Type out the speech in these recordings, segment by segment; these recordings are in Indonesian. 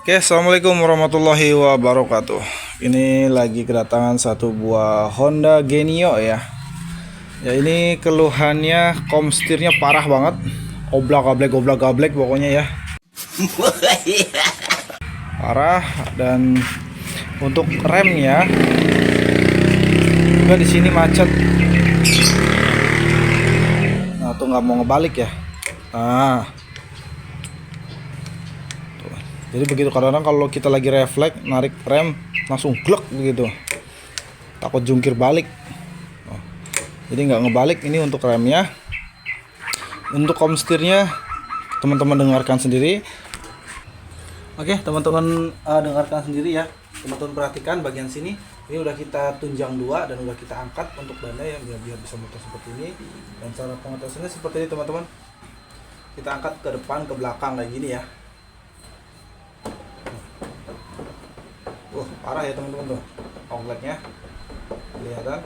Oke, assalamualaikum warahmatullahi wabarakatuh. Ini lagi kedatangan satu buah Honda Genio ya. Ya ini keluhannya komstirnya parah banget. Oblak gablek pokoknya ya. Parah. Dan untuk remnya juga di sini macet. Nah tuh nggak mau ngebalik ya. Nah. Jadi begitu, kadang-kadang kalau kita lagi refleks narik rem langsung glek begitu, takut jungkir balik. Jadi nggak ngebalik. Ini untuk remnya. Untuk komstirnya teman-teman dengarkan sendiri. Oke teman-teman, dengarkan sendiri ya. Teman-teman perhatikan bagian sini. Ini udah kita tunjang dua dan udah kita angkat untuk bandnya ya, biar bisa muter seperti ini. Dan cara pengatasannya seperti ini teman-teman. Kita angkat ke depan ke belakang kayak gini ya. Parah ya teman-teman tuh obleknya kelihatan.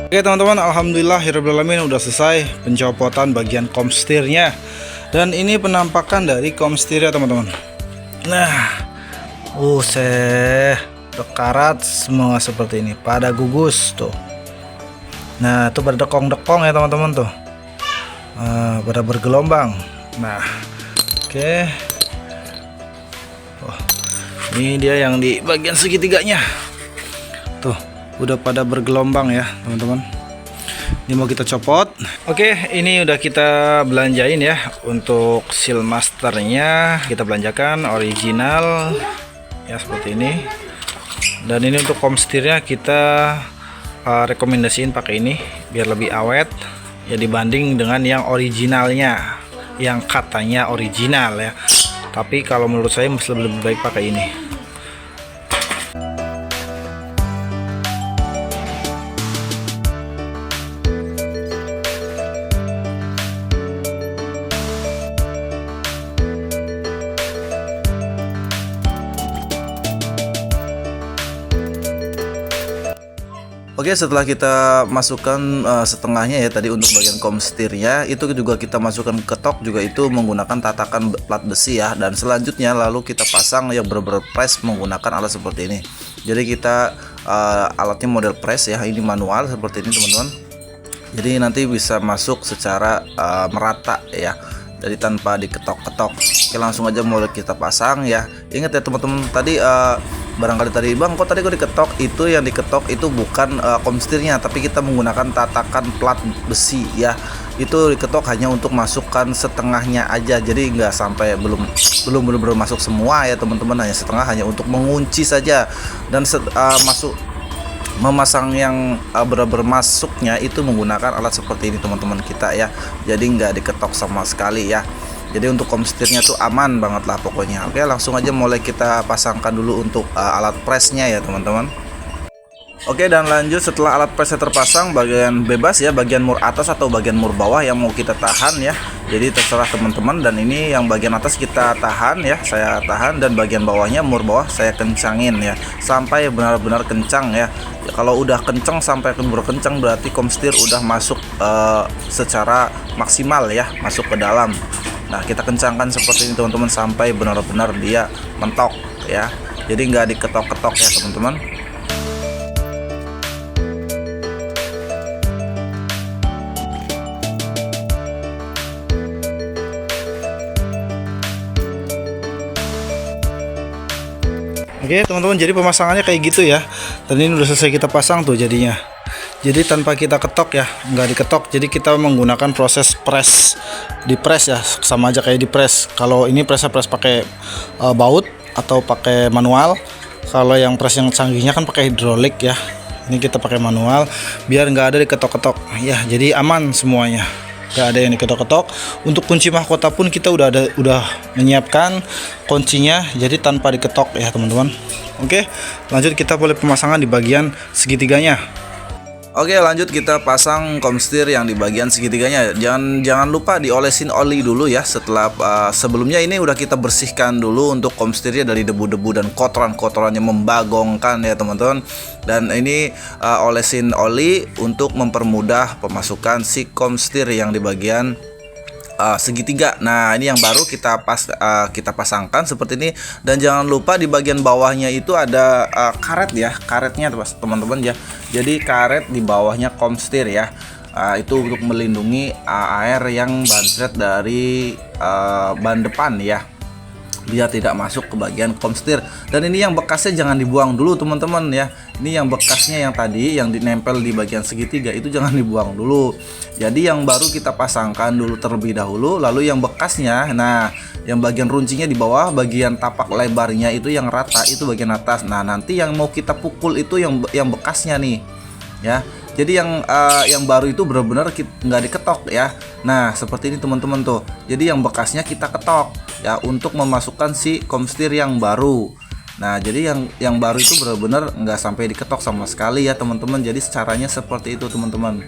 Oke teman-teman, alhamdulillahirrahmanirrahim udah selesai pencopotan bagian komstirnya. Dan ini penampakan dari komstirnya teman-teman. Nah, karat semua seperti ini, pada gugus tuh. Nah, itu pada dekong-dekong ya teman-teman tuh. Pada bergelombang. Nah, oke. Ini dia yang di bagian segitiganya. Tuh. Udah pada bergelombang ya teman-teman. Ini mau kita copot. Oke, ini udah kita belanjain ya. Untuk seal masternya kita belanjakan original ya seperti ini. Dan ini untuk komstirnya kita rekomendasiin pakai ini biar lebih awet ya dibanding dengan yang originalnya, yang katanya original ya. Tapi kalau menurut saya masih lebih baik pakai ini. Oke, setelah kita masukkan setengahnya ya tadi untuk bagian komstirnya, itu juga kita masukkan ketok juga itu menggunakan tatakan plat besi ya. Dan selanjutnya lalu kita pasang yang bener-bener press menggunakan alat seperti ini. Jadi kita alatnya model press ya, ini manual seperti ini teman-teman. Jadi nanti bisa masuk secara merata ya. Jadi tanpa diketok-ketok. Oke, langsung aja mulai kita pasang ya. Ingat ya teman-teman, tadi barangkali tadi bang kok tadi gue diketok, itu yang diketok itu bukan komstirnya, tapi kita menggunakan tatakan plat besi ya. Itu diketok hanya untuk masukkan setengahnya aja, jadi nggak sampai belum benar-benar masuk semua ya teman-teman, hanya setengah, hanya untuk mengunci saja. Dan memasang yang benar-benar masuknya itu menggunakan alat seperti ini teman-teman kita ya. Jadi nggak diketok sama sekali ya. Jadi untuk komstirnya tuh aman banget lah pokoknya. Oke, langsung aja mulai kita pasangkan dulu untuk alat pressnya ya teman-teman. Oke, dan lanjut setelah alat pressnya terpasang, bagian bebas ya, bagian mur atas atau bagian mur bawah yang mau kita tahan ya. Jadi terserah teman-teman. Dan ini yang bagian atas kita tahan ya, saya tahan, dan bagian bawahnya mur bawah saya kencangin ya sampai benar-benar kencang ya. Kalau udah kencang sampai kencang berarti komstir udah masuk secara maksimal ya, masuk ke dalam. Nah, kita kencangkan seperti ini teman-teman sampai benar-benar dia mentok ya. Jadi nggak diketok-ketok ya teman-teman. Oke teman-teman, jadi pemasangannya kayak gitu ya. Dan ini udah selesai kita pasang tuh jadinya. Jadi tanpa kita ketok ya, nggak diketok. Jadi kita menggunakan proses press, di press ya, sama aja kayak di press. Kalau ini press pakai baut atau pakai manual. Kalau yang press yang canggihnya kan pakai hidrolik ya. Ini kita pakai manual biar nggak ada diketok-ketok ya. Jadi aman semuanya, nggak ada yang diketok-ketok. Untuk kunci mahkota pun kita udah menyiapkan kuncinya, jadi tanpa diketok ya teman-teman. Oke, lanjut kita boleh pemasangan di bagian segitiganya. Oke, lanjut kita pasang komstir yang di bagian segitiganya. Jangan lupa diolesin oli dulu ya. Setelah sebelumnya ini udah kita bersihkan dulu untuk komstirnya dari debu-debu dan kotoran-kotorannya membagongkan ya teman-teman. Dan ini olesin oli untuk mempermudah pemasukan si komstir yang di bagian segitiga. Nah ini yang baru kita pasangkan seperti ini. Dan jangan lupa di bagian bawahnya itu ada karet ya, karetnya teman-teman ya. Jadi karet di bawahnya komstir ya, itu untuk melindungi air yang bansret dari ban depan ya, biar tidak masuk ke bagian komstir. Dan ini yang bekasnya jangan dibuang dulu teman-teman ya. Ini yang bekasnya yang tadi yang dinempel di bagian segitiga itu jangan dibuang dulu. Jadi yang baru kita pasangkan dulu terlebih dahulu, lalu yang bekasnya, nah yang bagian runcinya di bawah, bagian tapak lebarnya itu yang rata itu bagian atas. Nah nanti yang mau kita pukul itu yang bekasnya nih ya. Jadi yang baru itu benar-benar nggak diketok ya. Nah seperti ini teman-teman tuh. Jadi yang bekasnya kita ketok ya untuk memasukkan si komstir yang baru. Nah jadi yang baru itu benar-benar nggak sampai diketok sama sekali ya teman-teman. Jadi caranya seperti itu teman-teman.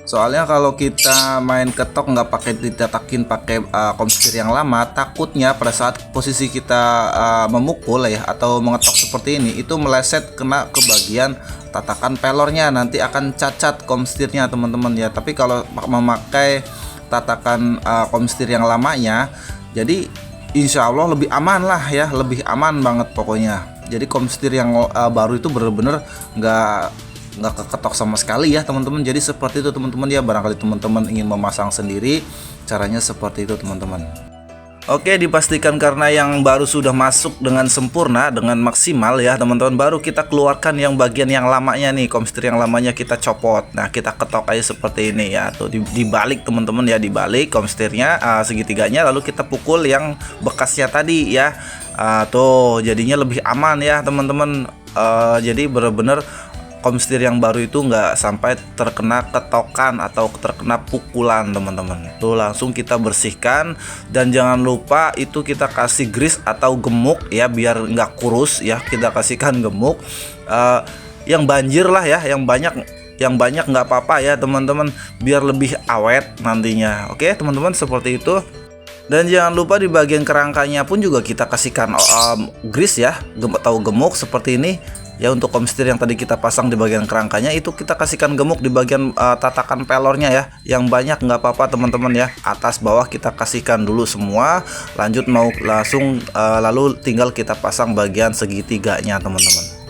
Soalnya kalau kita main ketok nggak pakai ditatakin pakai komstir yang lama, takutnya pada saat posisi kita memukul ya atau mengetok seperti ini itu meleset kena ke bagian tatakan pelornya, nanti akan cacat komstirnya teman-teman ya. Tapi kalau memakai tatakan komstir yang lamanya, jadi insya Allah lebih aman lah ya, lebih aman banget pokoknya. Jadi komstir yang baru itu bener-bener nggak keketok sama sekali ya teman-teman. Jadi seperti itu teman-teman ya, barangkali teman-teman ingin memasang sendiri, caranya seperti itu teman-teman. Oke, dipastikan karena yang baru sudah masuk dengan sempurna, dengan maksimal ya teman-teman, baru kita keluarkan yang bagian yang lamanya nih, komstir yang lamanya kita copot. Nah kita ketok aja seperti ini ya, tuh dibalik teman-teman ya, dibalik komstirnya segitiganya, lalu kita pukul yang bekasnya tadi ya. Tuh jadinya lebih aman ya teman-teman. Jadi bener-bener komstir yang baru itu nggak sampai terkena ketokan atau terkena pukulan teman-teman. Tuh langsung kita bersihkan. Dan jangan lupa itu kita kasih grease atau gemuk ya, biar nggak kurus ya. Kita kasihkan gemuk yang banjir lah ya, yang banyak nggak apa-apa ya teman-teman, biar lebih awet nantinya. Oke teman-teman, seperti itu. Dan jangan lupa di bagian kerangkanya pun juga kita kasihkan grease ya, atau gemuk seperti ini ya. Untuk komstir yang tadi kita pasang di bagian kerangkanya itu kita kasihkan gemuk di bagian tatakan pelornya ya. Yang banyak nggak apa-apa teman-teman ya, atas bawah kita kasihkan dulu semua. Lanjut mau langsung lalu tinggal kita pasang bagian segitiganya teman-teman.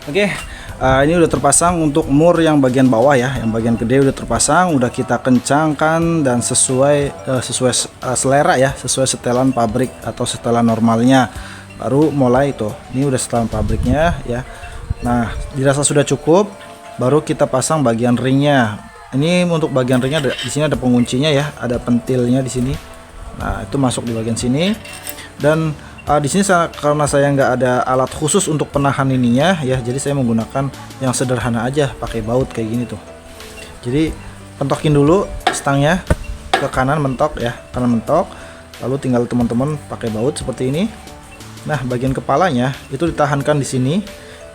Oke, ini udah terpasang untuk mur yang bagian bawah ya, yang bagian gede udah terpasang, udah kita kencangkan dan sesuai selera ya, sesuai setelan pabrik atau setelan normalnya. Baru mulai tuh, ini udah setelan pabriknya ya. Nah, dirasa sudah cukup, baru kita pasang bagian ringnya. Ini untuk bagian ringnya di sini ada penguncinya ya, ada pentilnya di sini. Nah, itu masuk di bagian sini. Dan di sini karena saya nggak ada alat khusus untuk penahan ininya ya, jadi saya menggunakan yang sederhana aja, pakai baut kayak gini tuh. Jadi pentokin dulu stangnya ke kanan, mentok ya, kanan mentok, lalu tinggal teman-teman pakai baut seperti ini. Nah bagian kepalanya itu ditahankan di sini,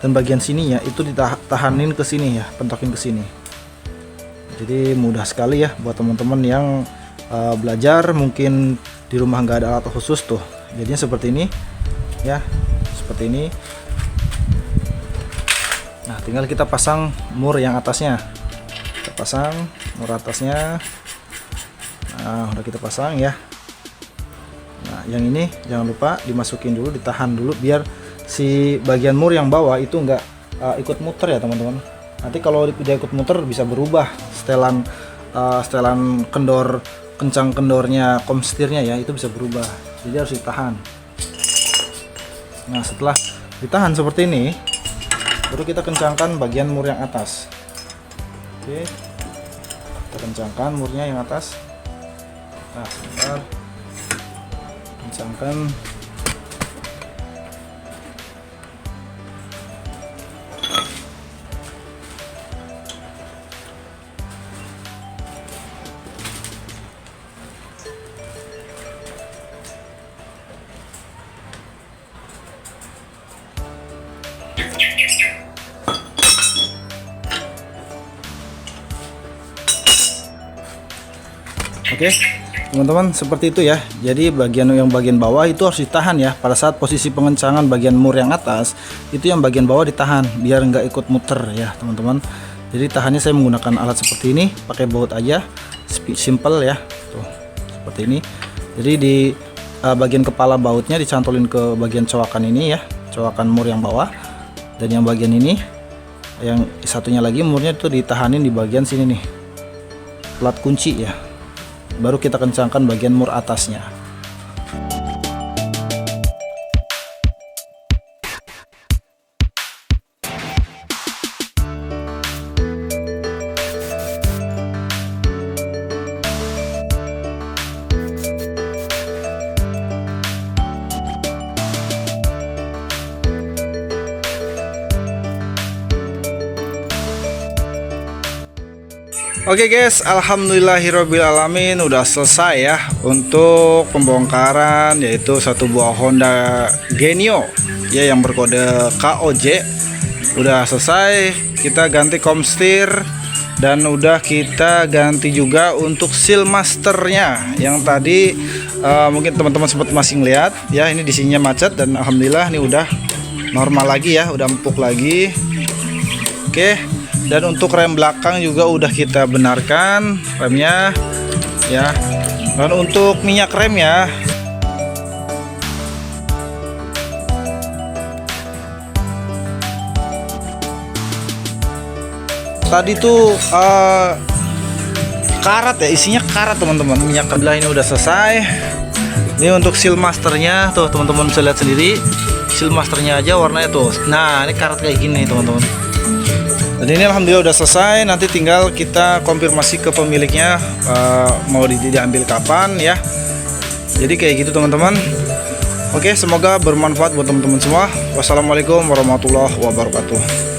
dan bagian sininya itu ditahanin ke sini ya, pentokin ke sini. Jadi mudah sekali ya buat teman-teman yang belajar, mungkin di rumah nggak ada alat khusus tuh. Jadinya seperti ini ya, seperti ini. Nah tinggal kita pasang mur yang atasnya, kita pasang mur atasnya. Nah Nah, udah kita pasang ya. Nah, yang ini jangan lupa dimasukin dulu, ditahan dulu biar si bagian mur yang bawah itu enggak ikut muter ya teman-teman. Nanti kalau dia ikut muter bisa berubah setelan kendor, kencang kendornya komstirnya ya, itu bisa berubah. Jadi harus ditahan. Nah, setelah ditahan seperti ini, baru kita kencangkan bagian mur yang atas. Oke, kita kencangkan murnya yang atas. Nah, sebentar, kencangkan. Oke, teman-teman, seperti itu ya. Jadi bagian bawah itu harus ditahan ya. Pada saat posisi pengencangan bagian mur yang atas, itu yang bagian bawah ditahan biar nggak ikut muter ya teman-teman. Jadi tahannya saya menggunakan alat seperti ini, pakai baut aja, simple ya. Tuh, seperti ini. Jadi di bagian kepala bautnya dicantolin ke bagian cowakan ini ya, cowakan mur yang bawah. Dan yang bagian ini, yang satunya lagi murnya itu ditahanin di bagian sini nih, plat kunci ya. Baru kita kencangkan bagian mur atasnya. Oke guys, alhamdulillahirobbilalamin, udah selesai ya untuk pembongkaran, yaitu satu buah Honda Genio ya yang berkode KOJ. Udah selesai, kita ganti komstir dan udah kita ganti juga untuk seal masternya yang tadi mungkin teman-teman sempat masih ngeliat ya, ini di sininya macet dan alhamdulillah ini udah normal lagi ya, udah empuk lagi. Oke. Dan untuk rem belakang juga udah kita benarkan remnya ya. Dan untuk minyak rem ya, tadi tuh karat ya, isinya karat teman-teman. Minyak sebelah ini udah selesai. Ini untuk seal masternya tuh teman-teman bisa lihat sendiri. Seal masternya aja warnanya tuh. Nah, ini karat kayak gini teman-teman. Dan ini alhamdulillah udah selesai. Nanti tinggal kita konfirmasi ke pemiliknya mau diambil kapan ya. Jadi kayak gitu teman-teman. Oke, semoga bermanfaat buat teman-teman semua. Wassalamualaikum warahmatullahi wabarakatuh.